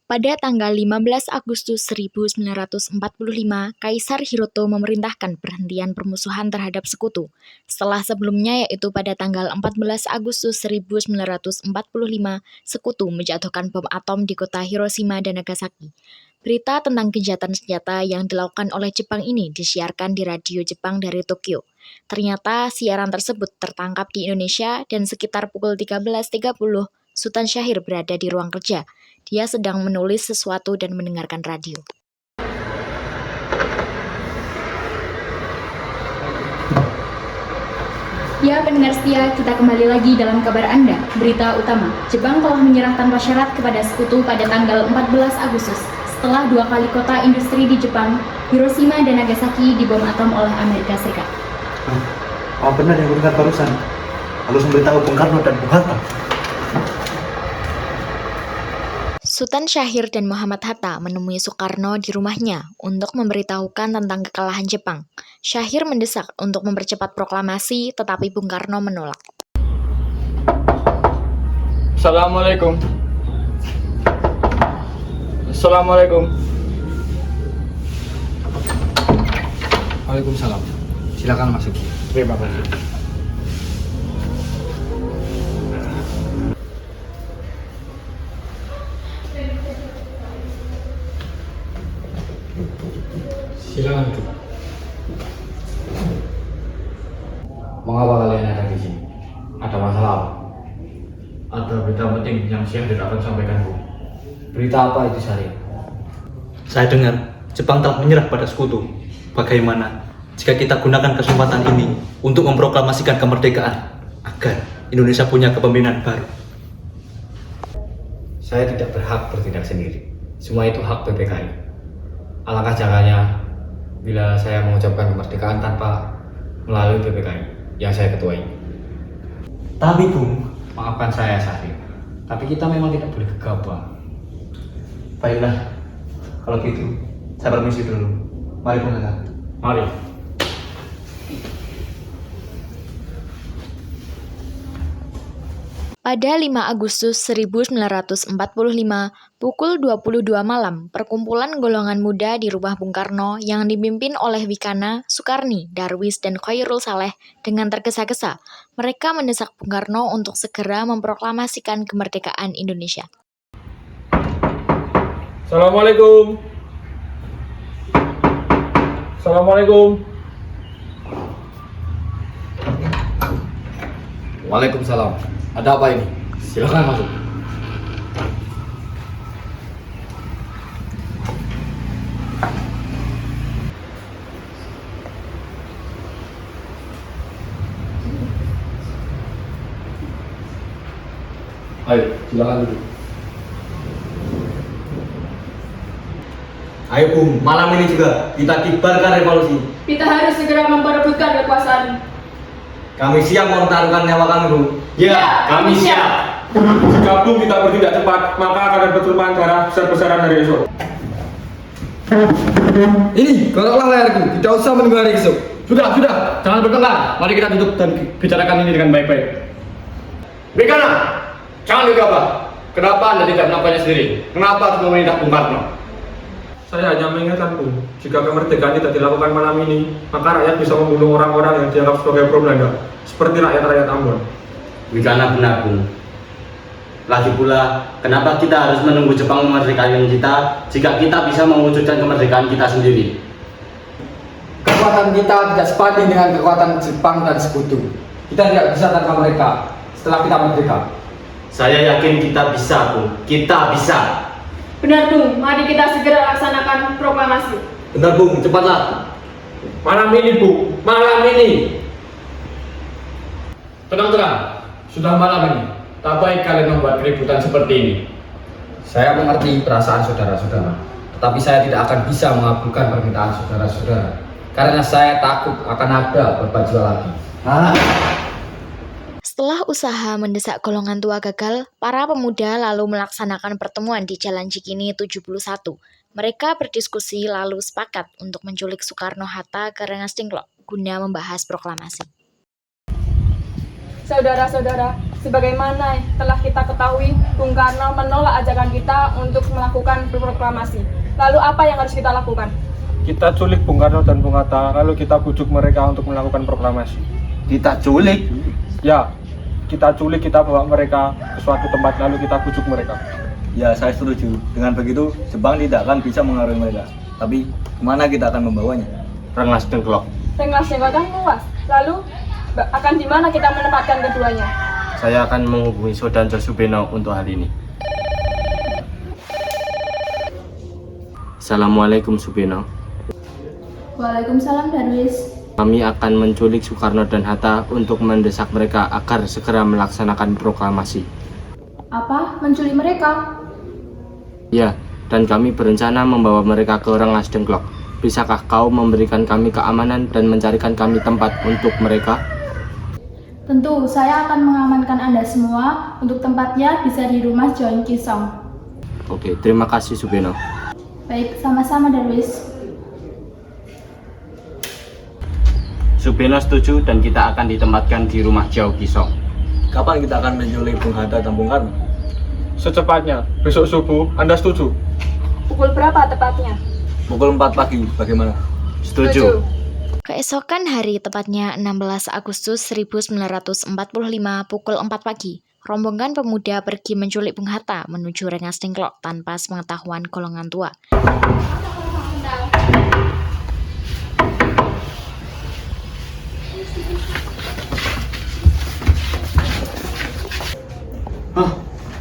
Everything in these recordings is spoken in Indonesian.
Pada tanggal 15 Agustus 1945, Kaisar Hiroto memerintahkan perhentian permusuhan terhadap sekutu. Setelah sebelumnya, yaitu pada tanggal 14 Agustus 1945, sekutu menjatuhkan bom atom di kota Hiroshima dan Nagasaki. Berita tentang gencatan senjata yang dilakukan oleh Jepang ini disiarkan di radio Jepang dari Tokyo. Ternyata siaran tersebut tertangkap di Indonesia dan sekitar pukul 13.30, Sultan Syahrir berada di ruang kerja. Dia sedang menulis sesuatu dan mendengarkan radio. Ya, pendengar setia, kita kembali lagi dalam kabar Anda. Berita utama, Jepang telah menyerah tanpa syarat kepada sekutu pada tanggal 14 Agustus. Setelah 2 kali kota industri di Jepang, Hiroshima dan Nagasaki dibom atom oleh Amerika Serikat. Oh benar yang dengar barusan. Harus memberitahu Bung Karno dan Bung Hatta. Sultan Syahrir dan Muhammad Hatta menemui Soekarno di rumahnya untuk memberitahukan tentang kekalahan Jepang. Syahrir mendesak untuk mempercepat proklamasi, tetapi Bung Karno menolak. Assalamualaikum. Assalamualaikum. Waalaikumsalam. Silakan masuk. Terima kasih. Silakan duduk. Mengapa kalian ada di sini? Ada masalah apa? Ada berita penting yang Syahrir akan sampaikan, Bu. Berita apa itu, Syahrir? Saya dengar Jepang telah menyerah pada sekutu. Bagaimana jika kita gunakan kesempatan ini untuk memproklamasikan kemerdekaan agar Indonesia punya kepemimpinan baru? Saya tidak berhak bertindak sendiri. Semua itu hak PPKI. Alangkah jangkanya bila saya mengucapkan kemerdekaan tanpa melalui PPKI yang saya ketuai. Tapi Bung, Maafkan saya, Syahrir. Tapi kita memang tidak boleh gegabah. baiklah. Kalau gitu, saya permisi dulu. Mari Bung Hatta. Mari. Pada 5 Agustus 1945, pukul 22 malam, perkumpulan golongan muda di rumah Bung Karno yang dipimpin oleh Wikana, Sukarni, Darwis, dan Khairul Saleh dengan tergesa-gesa. Mereka mendesak Bung Karno untuk segera memproklamasikan kemerdekaan Indonesia. Assalamualaikum. Assalamualaikum. Waalaikumsalam. Ada apa ini? Silakan masuk. Ayo, silakan duduk. Ayo Bung, malam ini juga kita kibarkan revolusi. Kita harus segera memperebutkan kekuasaan. Kami siap mempertaruhkan nyawa kami, Bung. Ya, kami siap. Jika Bung kita bertindak cepat, maka akan bertumpahan darah besar-besaran hari esok. Ini, goloklah layarku. Tidak usah menunggu hari esok. Sudah, jangan bertengkar. Mari kita duduk dan bicarakan ini dengan baik-baik. Wikana, jangan gegabah. Kenapa Anda tidak melakukannya sendiri? Kenapa harus memerintah Bung Karno? Saya hanya mengingatkan, Bung, jika kemerdekaan tidak dilakukan malam ini, maka rakyat bisa membunuh orang-orang yang dianggap sebagai pro-Belanda, seperti rakyat-rakyat Ambon. Wikana benar, Bung. Lagi pula, kenapa kita harus menunggu Jepang memerdekakan kita jika kita bisa mewujudkan kemerdekaan kita sendiri? Kekuatan kita tidak sebanding dengan kekuatan Jepang dan sekutu. Kita tidak bisa tanpa mereka setelah kita merdeka. Saya yakin kita bisa, Bung. Kita bisa. Benar, Bung. Mari kita segera laksanakan proklamasi. Benar Bung, cepatlah. Malam ini, Bu. Malam ini. Tenang, sudah malam ini. Tak baik kalian membuat keributan seperti ini. Saya mengerti perasaan saudara-saudara, tetapi saya tidak akan bisa mengabulkan permintaan saudara-saudara karena saya takut akan ada korban jiwa lagi. Setelah usaha mendesak golongan tua gagal, para pemuda lalu melaksanakan pertemuan di Jalan Cikini 71. Mereka berdiskusi lalu sepakat untuk menculik Soekarno-Hatta ke Rengas Dengklok guna membahas proklamasi. Saudara-saudara, Sebagaimana telah kita ketahui, Bung Karno menolak ajakan kita untuk melakukan proklamasi. Lalu apa yang harus kita lakukan? Kita culik Bung Karno dan Bung Hatta, lalu kita bujuk mereka untuk melakukan proklamasi. Kita culik. Ya, kita culik, kita bawa mereka ke suatu tempat, lalu kita bujuk mereka. Ya, saya setuju. Dengan begitu, Jepang tidak akan bisa mengaruhi mereka. Tapi, kemana kita akan membawanya? Rengas Dengklok. Rengas Dengklok kan luas. Lalu akan di mana kita menempatkan keduanya? Saya akan menghubungi Sodanjo Subeno untuk hal ini. Assalamualaikum Subeno. Waalaikumsalam Darwis. Kami akan menculik Soekarno dan Hatta untuk mendesak mereka agar segera melaksanakan proklamasi. Apa? Menculik mereka? Ya, dan kami berencana membawa mereka ke Rengas Dengklok. Bisakah kau memberikan kami keamanan dan mencarikan kami tempat untuk mereka? Tentu, saya akan mengamankan Anda semua. Untuk tempatnya bisa di rumah Join Kisong. Oke, terima kasih Subeno. Baik, sama-sama Darwis. Subeno setuju dan kita akan ditempatkan di rumah Jao Kisong. Kapan kita akan menculik Bung Hatta dan Bung Karno? Secepatnya, besok subuh, Anda setuju? Pukul berapa tepatnya? Pukul 4 pagi, bagaimana? Setuju. Keesokan hari, tepatnya 16 Agustus 1945 pukul 4 pagi, rombongan pemuda pergi menculik Bung Hatta menuju Rengas Dengklok tanpa sepengetahuan golongan tua. Hah?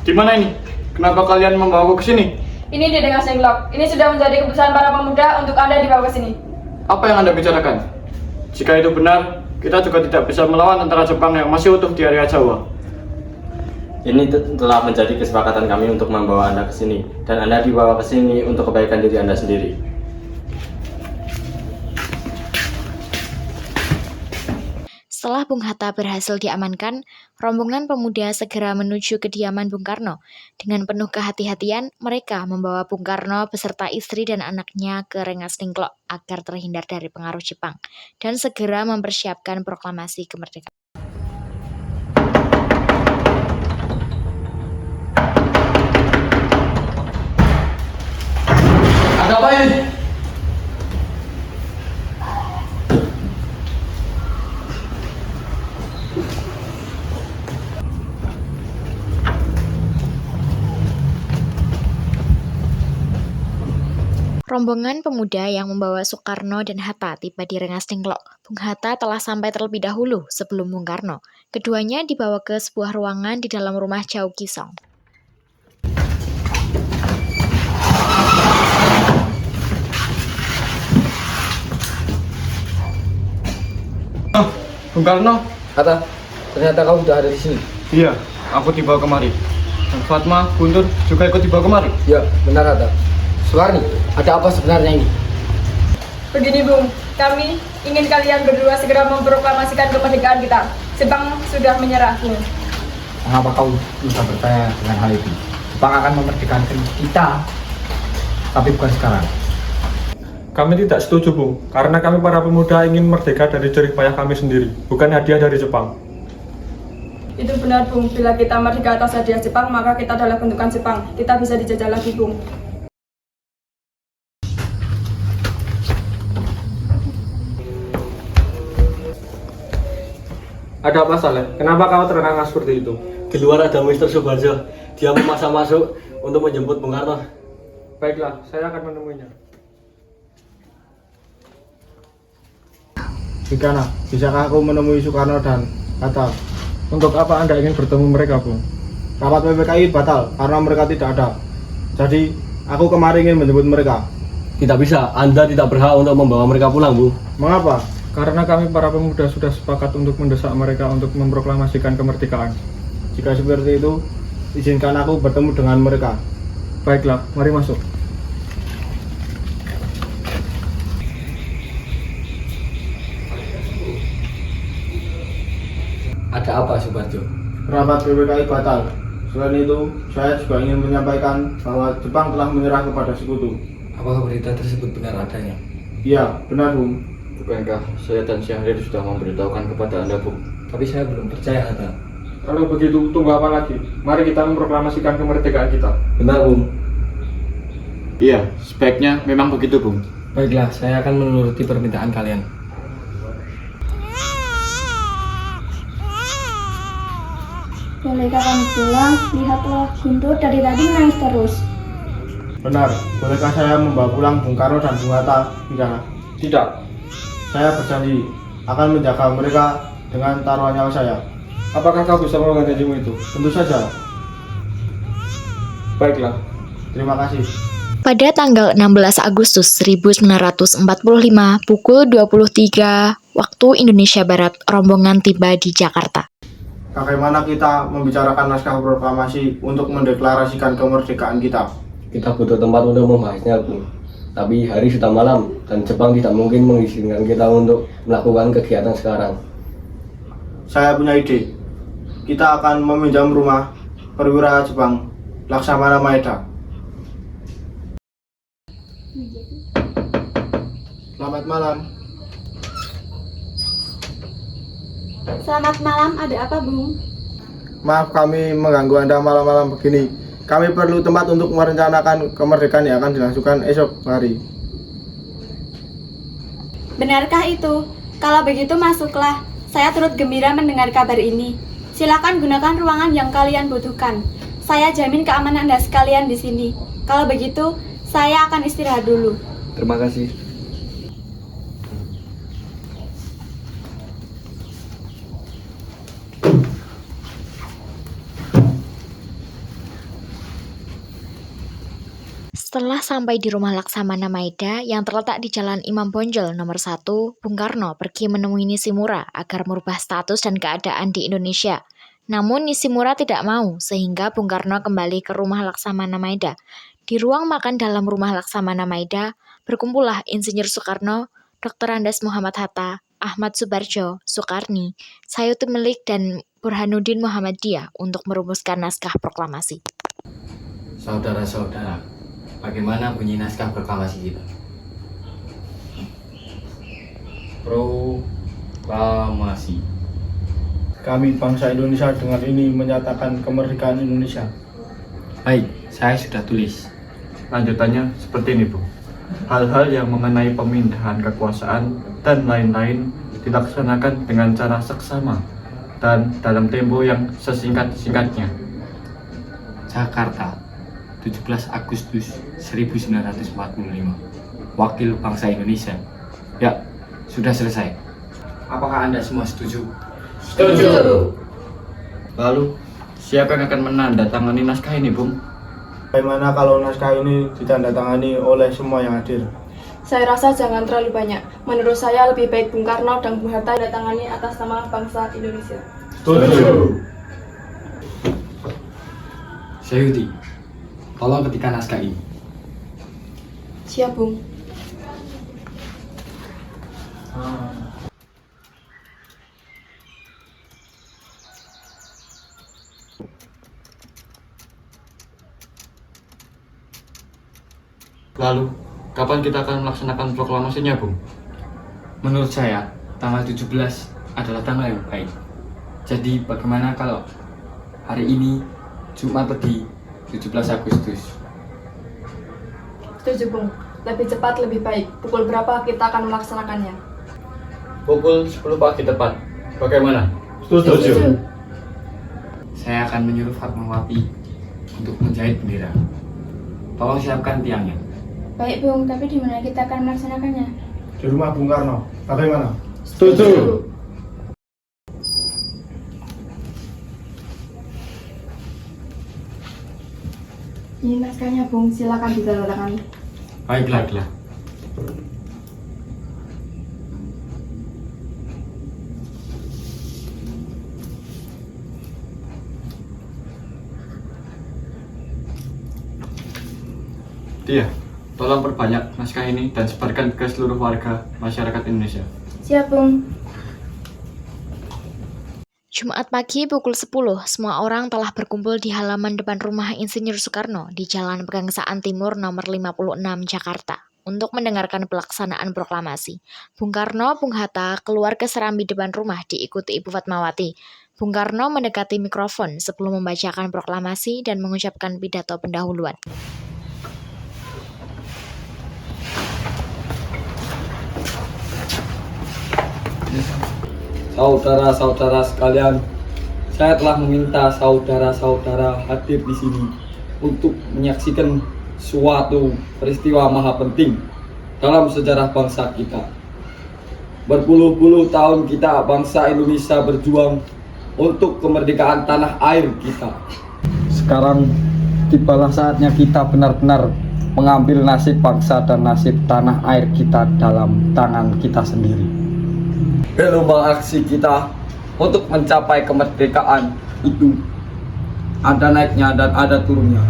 Di mana ini? Kenapa kalian membawaku ke sini? Ini di Rengas Dengklok. Ini sudah menjadi keputusan para pemuda untuk Anda dibawa ke sini. Apa yang Anda bicarakan? Jika itu benar, kita juga tidak bisa melawan tentara Jepang yang masih utuh di area Jawa. Ini telah menjadi kesepakatan kami untuk membawa Anda ke sini, dan Anda dibawa ke sini untuk kebaikan diri Anda sendiri. Setelah Bung Hatta berhasil diamankan, rombongan pemuda segera menuju kediaman Bung Karno. Dengan penuh kehati-hatian, mereka membawa Bung Karno beserta istri dan anaknya ke Rengas Dengklok agar terhindar dari pengaruh Jepang dan segera mempersiapkan proklamasi kemerdekaan. Ada apa ini? Rombongan pemuda yang membawa Soekarno dan Hatta tiba di Rengas Dengklok. Bung Hatta telah sampai terlebih dahulu sebelum Bung Karno. Keduanya dibawa ke sebuah ruangan di dalam rumah Jao Kisong. Bung Karno? Hatta, ternyata kau sudah ada di sini. Iya, aku dibawa kemari. Dan Fatma, Guntur juga ikut dibawa kemari. Ya, benar Hatta. Suwarni, ada apa sebenarnya ini? Begini Bung, kami ingin kalian berdua segera memproklamasikan kemerdekaan kita. Jepang sudah menyerah, Bung. Mengapa kau bisa percaya dengan hal itu? Jepang akan memerdekakan kita, tapi bukan sekarang. Kami tidak setuju, Bung, karena kami para pemuda ingin merdeka dari jerih payah kami sendiri, bukan hadiah dari Jepang. Itu benar Bung, bila kita merdeka atas hadiah Jepang, maka kita adalah bentukan Jepang. Kita bisa dijajah lagi Bung. Ada apa Saleh? Kenapa kau terengah seperti itu? Di luar ada Mr. Subarjo. Dia memaksa masuk untuk menjemput Bung Karno. Baiklah, saya akan menemuinya. Bikana, bisakah aku menemui Soekarno dan Hatta? Untuk apa Anda ingin bertemu mereka, Bung? Rapat PPKI batal karena mereka tidak ada. Jadi, aku kemarin ingin menjemput mereka. Tidak bisa, Anda tidak berhak untuk membawa mereka pulang, Bu. Mengapa? Karena kami para pemuda sudah sepakat untuk mendesak mereka untuk memproklamasikan kemerdekaan. Jika seperti itu, izinkan aku bertemu dengan mereka. Baiklah, mari masuk. Ada apa Subarjo? Rapat PPKI batal. Selain itu, saya juga ingin menyampaikan bahwa Jepang telah menyerah kepada sekutu. Apakah berita tersebut benar adanya? Iya, benar, Bung. Bukankah saya dan Syahrir sudah memberitahukan kepada Anda, Bu? Tapi saya belum percaya Hatta. Kalau begitu, tunggu apa lagi? Mari kita memproklamasikan kemerdekaan kita. Benar, Bung. Iya, sebaiknya memang begitu, Bung. Baiklah, saya akan menuruti permintaan kalian. Bolehkah kami pulang? Lihatlah, Guntur dari tadi menangis terus. Benar, bolehkah saya membawa pulang Bung Karno dan Bung Hatta di sana? Tidak. Saya berjanji akan menjaga mereka dengan taruhan nyawa saya. Apakah kau bisa melakukan janjimu itu? Tentu saja. Baiklah. Terima kasih. Pada tanggal 16 Agustus 1945 pukul 23 waktu Indonesia Barat, rombongan tiba di Jakarta. Bagaimana kita membicarakan naskah proklamasi untuk mendeklarasikan kemerdekaan kita? Kita butuh tempat untuk membahasnya, Bung. Tapi hari sudah malam dan Jepang tidak mungkin mengizinkan kita untuk melakukan kegiatan sekarang. Saya punya ide. Kita akan meminjam rumah perwira Jepang, Laksamana Maeda. Selamat malam. Selamat malam, ada apa, Bung? Maaf kami mengganggu Anda malam-malam begini. Kami perlu tempat untuk merencanakan kemerdekaan yang akan dilangsungkan esok hari. Benarkah itu? Kalau begitu masuklah. Saya turut gembira mendengar kabar ini. Silakan gunakan ruangan yang kalian butuhkan. Saya jamin keamanan Anda sekalian di sini. Kalau begitu, saya akan istirahat dulu. Terima kasih. Setelah sampai di rumah Laksamana Maeda yang terletak di Jalan Imam Bonjol nomor 1, Bung Karno pergi menemui Nishimura agar merubah status dan keadaan di Indonesia. Namun Nishimura tidak mau, sehingga Bung Karno kembali ke rumah Laksamana Maeda. Di ruang makan dalam rumah Laksamana Maeda, berkumpullah Insinyur Soekarno, Dr. Andes Muhammad Hatta, Ahmad Subarjo, Soekarni, Sayuti Melik, dan Burhanuddin Muhammadiyah untuk merumuskan naskah proklamasi. Saudara-saudara, bagaimana bunyi naskah proklamasi kita? Proklamasi. Kami bangsa Indonesia dengan ini menyatakan kemerdekaan Indonesia. Baik, saya sudah tulis. Lanjutannya seperti ini, Bu. Hal-hal yang mengenai pemindahan kekuasaan dan lain-lain dilaksanakan dengan cara seksama dan dalam tempo yang sesingkat-singkatnya. Jakarta, 17 Agustus 1945. Wakil bangsa Indonesia. Ya, sudah selesai. Apakah Anda semua setuju? Setuju. Lalu, siapa yang akan menandatangani naskah ini, Bung? Bagaimana kalau naskah ini ditandatangani oleh semua yang hadir? Saya rasa jangan terlalu banyak. Menurut saya lebih baik Bung Karno dan Bung Hatta datangani atas nama bangsa Indonesia. Setuju. Sayuti, tolong ketikkan naskah ini. Siap, Bung. Lalu, kapan kita akan melaksanakan proklamasinya, Bung? Menurut saya, tanggal 17 adalah tanggal yang baik. Jadi, bagaimana kalau hari ini, Jumat pagi, 17 Agustus? Setuju, Bung. Lebih cepat, lebih baik. Pukul berapa kita akan melaksanakannya? Pukul 10 pagi tepat. Bagaimana? Setuju. Saya akan menyuruh Fatmawati untuk menjahit bendera. Tolong siapkan tiangnya. Baik, Bung, tapi di mana kita akan melaksanakannya? Di rumah Bung Karno. Bagaimana? Setuju. Ini naskahnya, Bung. Silakan ditandatangani. Baiklah. Dia, tolong perbanyak naskah ini dan sebarkan ke seluruh warga masyarakat Indonesia. Siap, Bung. Jumat pagi pukul 10, semua orang telah berkumpul di halaman depan rumah Insinyur Soekarno di Jalan Pegangsaan Timur nomor 56, Jakarta. untuk mendengarkan pelaksanaan proklamasi. Bung Karno, Bung Hatta keluar ke serambi depan rumah diikuti Ibu Fatmawati. Bung Karno mendekati mikrofon sebelum membacakan proklamasi dan mengucapkan pidato pendahuluan. Saudara-saudara sekalian, saya telah meminta saudara-saudara hadir di sini untuk menyaksikan suatu peristiwa maha penting dalam sejarah bangsa kita. Berpuluh-puluh tahun kita bangsa Indonesia berjuang untuk kemerdekaan tanah air kita. Sekarang tibalah saatnya kita benar-benar mengambil nasib bangsa dan nasib tanah air kita dalam tangan kita sendiri. Gelombang aksi kita untuk mencapai kemerdekaan itu ada naiknya dan ada turunnya.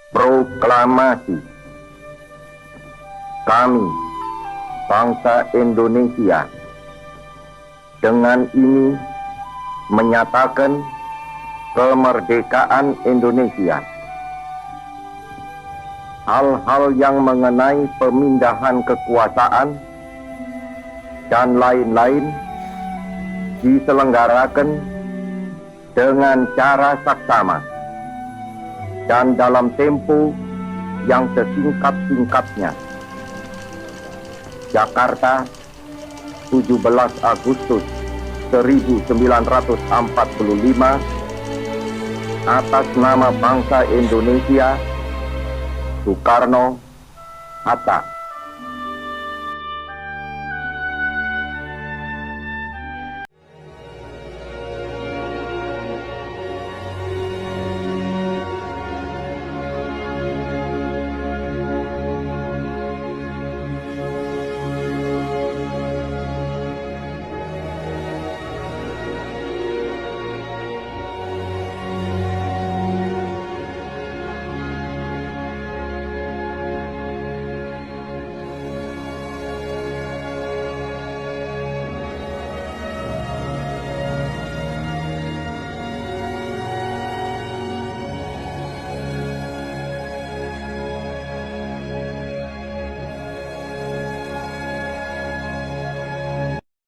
Proklamasi. Kami, bangsa Indonesia, dengan ini menyatakan kemerdekaan Indonesia. Hal-hal yang mengenai pemindahan kekuasaan dan lain-lain diselenggarakan dengan cara saksama dan dalam tempo yang sesingkat-singkatnya. Jakarta, 17 Agustus 1945, atas nama bangsa Indonesia, Soekarno, Hatta.